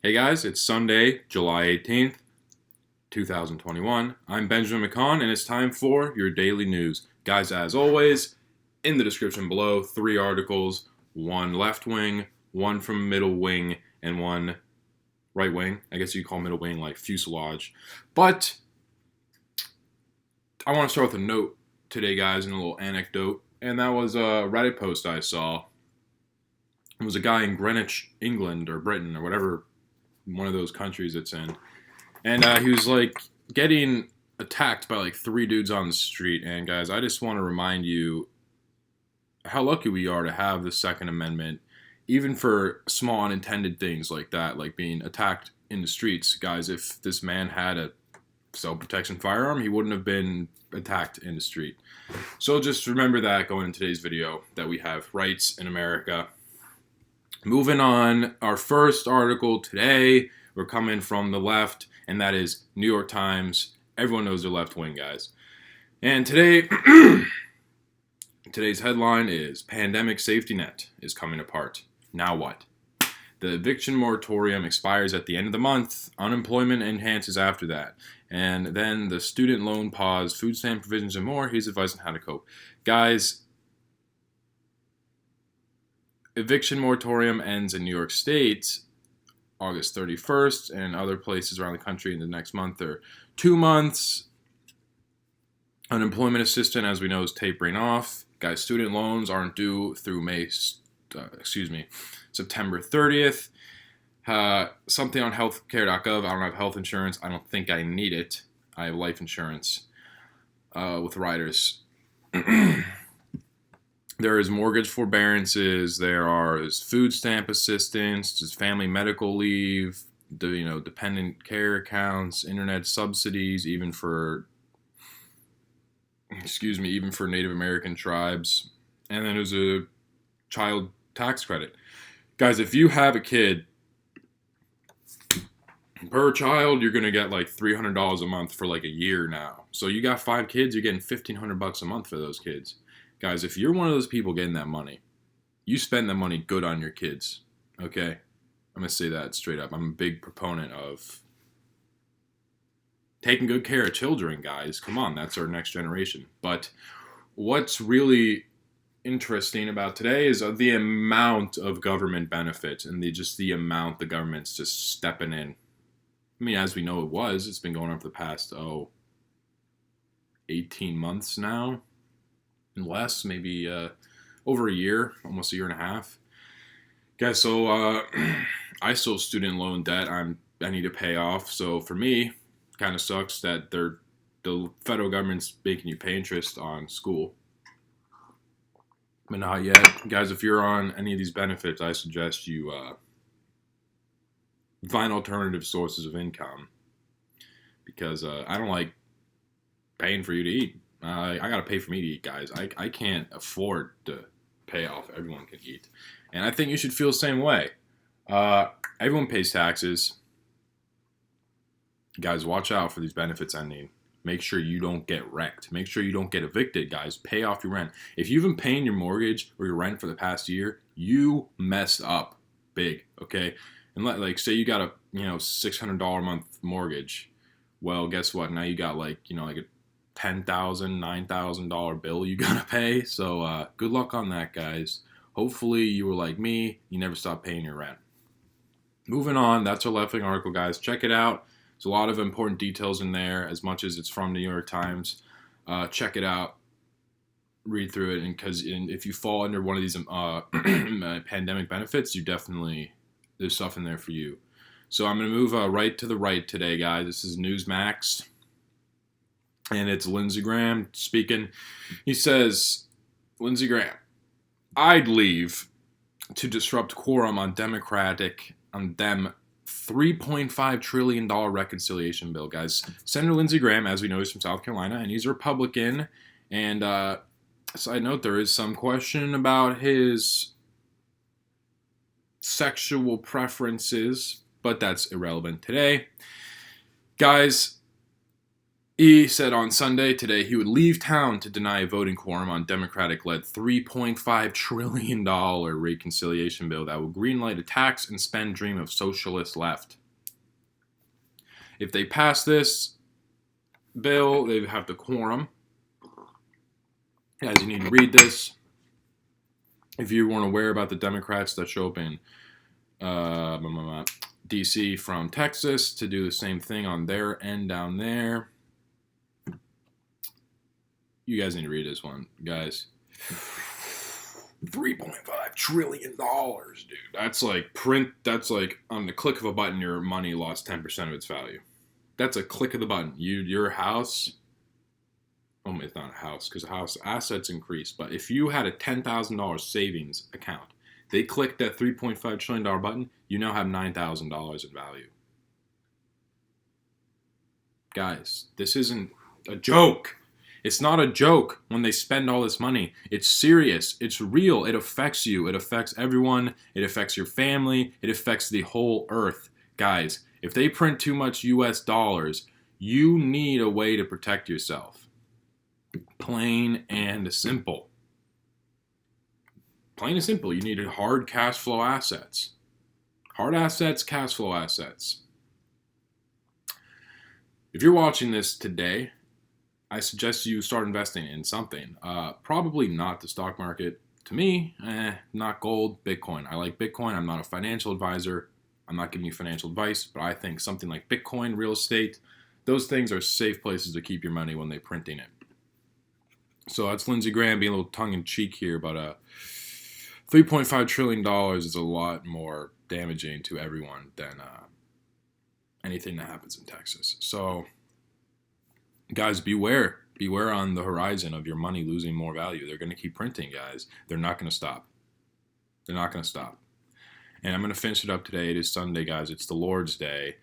Hey guys, it's Sunday, July 18th, 2021. I'm Benjamin McCon, and it's time for your daily news. Guys, as always, in the description below, 3 articles, one left wing, one from middle wing, and one right wing. I guess you call middle wing like fuselage. But I want to start with a note today, guys, and a little anecdote. And that was a Reddit post I saw. It was a guy in Greenwich, England, or Britain, or whatever one of those countries it's in. And he was like getting attacked by like 3 dudes on the street. And guys, I just want to remind you how lucky we are to have the Second Amendment, even for small unintended things like that, like being attacked in the streets. Guys, if this man had a self-protection firearm, he wouldn't have been attacked in the street. So just remember that going in today's video, that we have rights in America. Moving on, our first article today, we're coming from the left, and that is New York Times. Everyone knows they're left wing, guys. And today, today's headline is Pandemic Safety Net is coming apart. Now what? The eviction moratorium expires at the end of the month. Unemployment enhances after that. And then the student loan pause, food stamp provisions, and more. Here's advice on how to cope. Guys, eviction moratorium ends in New York State August 31st, and other places around the country in the next month or 2 months. Unemployment assistance, as we know, is tapering off. Guys, student loans aren't due through September 30th. Something on healthcare.gov. I don't have health insurance. I don't think I need it. I have life insurance with riders. There is mortgage forbearances. There is food stamp assistance, just family medical leave, dependent care accounts, internet subsidies, even for Native American tribes. And then there's a child tax credit. Guys, if you have a kid, per child, you're going to get like $300 a month for like a year now. So you got 5 kids, you're getting $1,500 a month for those kids. Guys, if you're one of those people getting that money, you spend that money good on your kids, okay? I'm going to say that straight up. I'm a big proponent of taking good care of children, guys. Come on, that's our next generation. But what's really interesting about today is the amount of government benefits and the amount the government's just stepping in. I mean, as we know it's been going on for the past, 18 months now. And less, maybe over a year, almost a year and a half. Guys, so I still have student loan debt I need to pay off. So for me, kind of sucks that the federal government's making you pay interest on school. But not yet. Guys, if you're on any of these benefits, I suggest you find alternative sources of income. Because I don't like paying for you to eat. I got to pay for me to eat, guys. I can't afford to pay off. Everyone can eat. And I think you should feel the same way. Everyone pays taxes. Guys, watch out for these benefits ending. Make sure you don't get wrecked. Make sure you don't get evicted, guys. Pay off your rent. If you've been paying your mortgage or your rent for the past year, you messed up big, okay? And say you got a $600 a month mortgage. Well, guess what? Now you got like a $10,000, $9,000 bill you gotta pay. So good luck on that, guys. Hopefully you were like me, you never stopped paying your rent. Moving on, that's our left wing article, guys. Check it out. There's a lot of important details in there, as much as it's from the New York Times. Check it out, read through it, and if you fall under one of these pandemic benefits, there's stuff in there for you. So I'm gonna move right to the right today, guys. This is Newsmax. And it's Lindsey Graham speaking. He says, Lindsey Graham, I'd leave to disrupt quorum on them $3.5 trillion reconciliation bill, guys. Senator Lindsey Graham, as we know, is from South Carolina, and he's a Republican. And side note, there is some question about his sexual preferences, but that's irrelevant today. Guys, He said on Sunday today he would leave town to deny a voting quorum on Democratic-led $3.5 trillion reconciliation bill that will greenlight a tax and spend dream of socialist left. If they pass this bill, they have the quorum. Guys, you need to read this. If you weren't aware about the Democrats that show up in D.C. from Texas to do the same thing on their end down there. You guys need to read this one, guys. $3.5 trillion, dude. That's like on the click of a button, your money lost 10% of its value. That's a click of the button. Your house, it's not a house because house assets increase, but if you had a $10,000 savings account, they clicked that $3.5 trillion button, you now have $9,000 in value. Guys, this isn't a joke. It's not a joke when they spend all this money. It's serious. It's real. It affects you. It affects everyone. It affects your family. It affects the whole earth. Guys, if they print too much US dollars, you need a way to protect yourself. Plain and simple. Plain and simple. You need hard cash flow assets. Hard assets, cash flow assets. If you're watching this today, I suggest you start investing in something. Probably not the stock market. To me, not gold, Bitcoin. I like Bitcoin. I'm not a financial advisor. I'm not giving you financial advice, but I think something like Bitcoin, real estate, those things are safe places to keep your money when they're printing it. So that's Lindsey Graham being a little tongue-in-cheek here, but $3.5 trillion is a lot more damaging to everyone than anything that happens in Texas. So, guys, beware. Beware on the horizon of your money losing more value. They're going to keep printing, guys. They're not going to stop. They're not going to stop. And I'm going to finish it up today. It is Sunday, guys. It's the Lord's Day.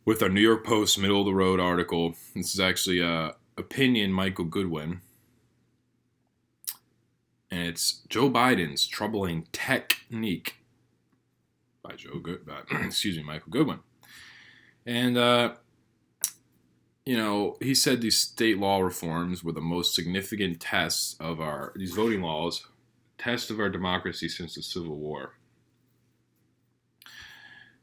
With our New York Post middle-of-the-road article. This is actually opinion Michael Goodwin. And it's Joe Biden's troubling technique by Michael Goodwin. And, he said these state law reforms were the most significant tests of these voting laws, test of our democracy since the Civil War.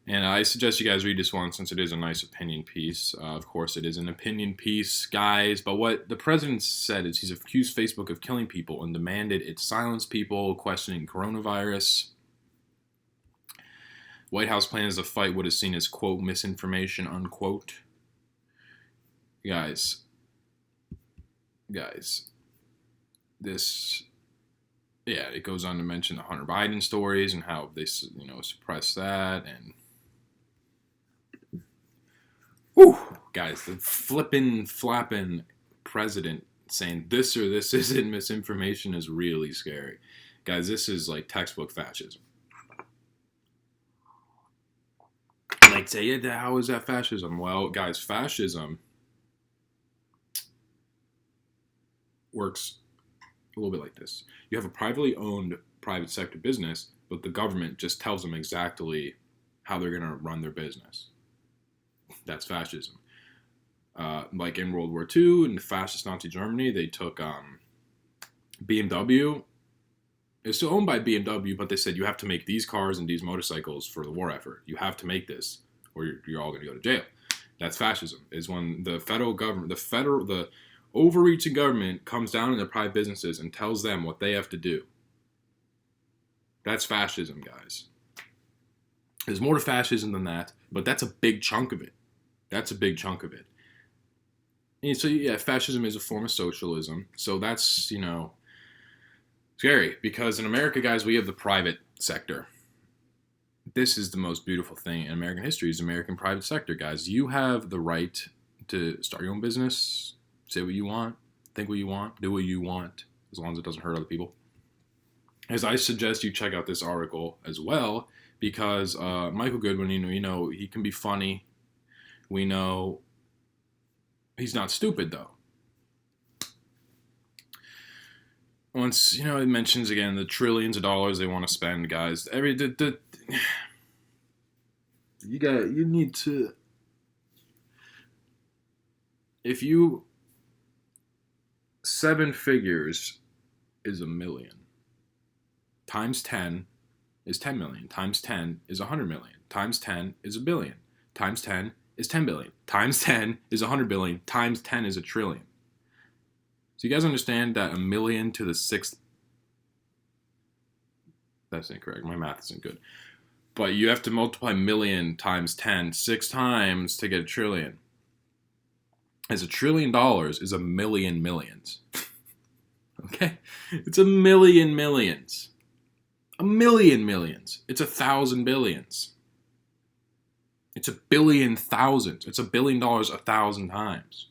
And I suggest you guys read this one since it is a nice opinion piece. Of course, it is an opinion piece, guys. But what the president said is he's accused Facebook of killing people and demanded it silence people questioning coronavirus. White House plans to fight what is seen as, quote, misinformation, unquote. Guys, it goes on to mention the Hunter Biden stories and how they, suppress that. And, guys, the flapping president saying this or this isn't misinformation is really scary. Guys, this is like textbook fascism. Like, say, how is that fascism? Well, guys, fascism works a little bit like this. You have a privately owned private sector business, but the government just tells them exactly how they're going to run their business. That's fascism. Like in World War II, in the fascist Nazi Germany, they took BMW. It's still owned by BMW, but they said you have to make these cars and these motorcycles for the war effort. You have to make this, or you're all going to go to jail. That's fascism. Is when the federal government, the overreaching government comes down into private businesses and tells them what they have to do. That's fascism, guys. There's more to fascism than that, but that's a big chunk of it. And so, fascism is a form of socialism. So that's, scary. Because in America, guys, we have the private sector. This is the most beautiful thing in American history is American private sector, guys. You have the right to start your own business, say what you want, think what you want, do what you want, as long as it doesn't hurt other people. As I suggest you check out this article as well, because Michael Goodwin, he can be funny. We know he's not stupid, though. Once, it mentions, again, the trillions of dollars they want to spend, guys. You need to... if you, 7 figures is 1 million. Times 10 is 10 million. Times 10 is 100 million. Times 10 is a billion. Times 10 is 10 billion. Times 10 is 100 billion. Times 10 is a trillion. So you guys understand that 1 million to the 6th, that's incorrect. My math isn't good. But you have to multiply million times 10 6 times to get a trillion. As $1 trillion is 1 million millions. Okay? It's 1 million millions. 1 million millions. It's 1,000 billions. It's 1 billion thousands. It's $1 billion 1,000 times.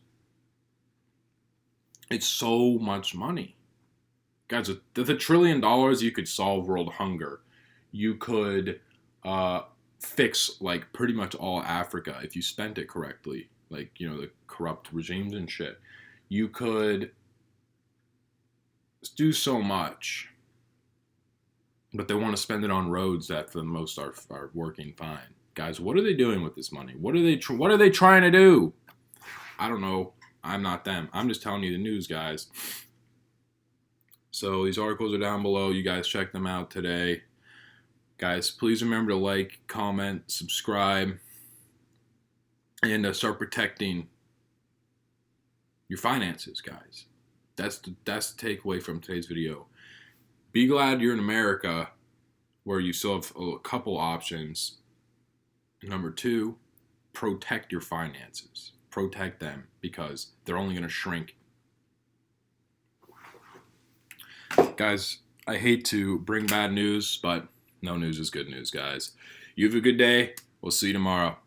It's so much money. Guys, with $1 trillion, you could solve world hunger. You could fix like pretty much all Africa if you spent it correctly. Like, you know, the corrupt regimes and shit. You could do so much. But they want to spend it on roads that for the most are working fine. Guys, what are they doing with this money? What are they trying to do? I don't know. I'm not them. I'm just telling you the news, guys. So these articles are down below. You guys check them out today. Guys, please remember to like, comment, subscribe, and start protecting your finances, guys. That's the takeaway from today's video. Be glad you're in America, where you still have a couple options. Number 2, protect your finances. Protect them, because they're only going to shrink. Guys, I hate to bring bad news, but no news is good news, guys. You have a good day. We'll see you tomorrow.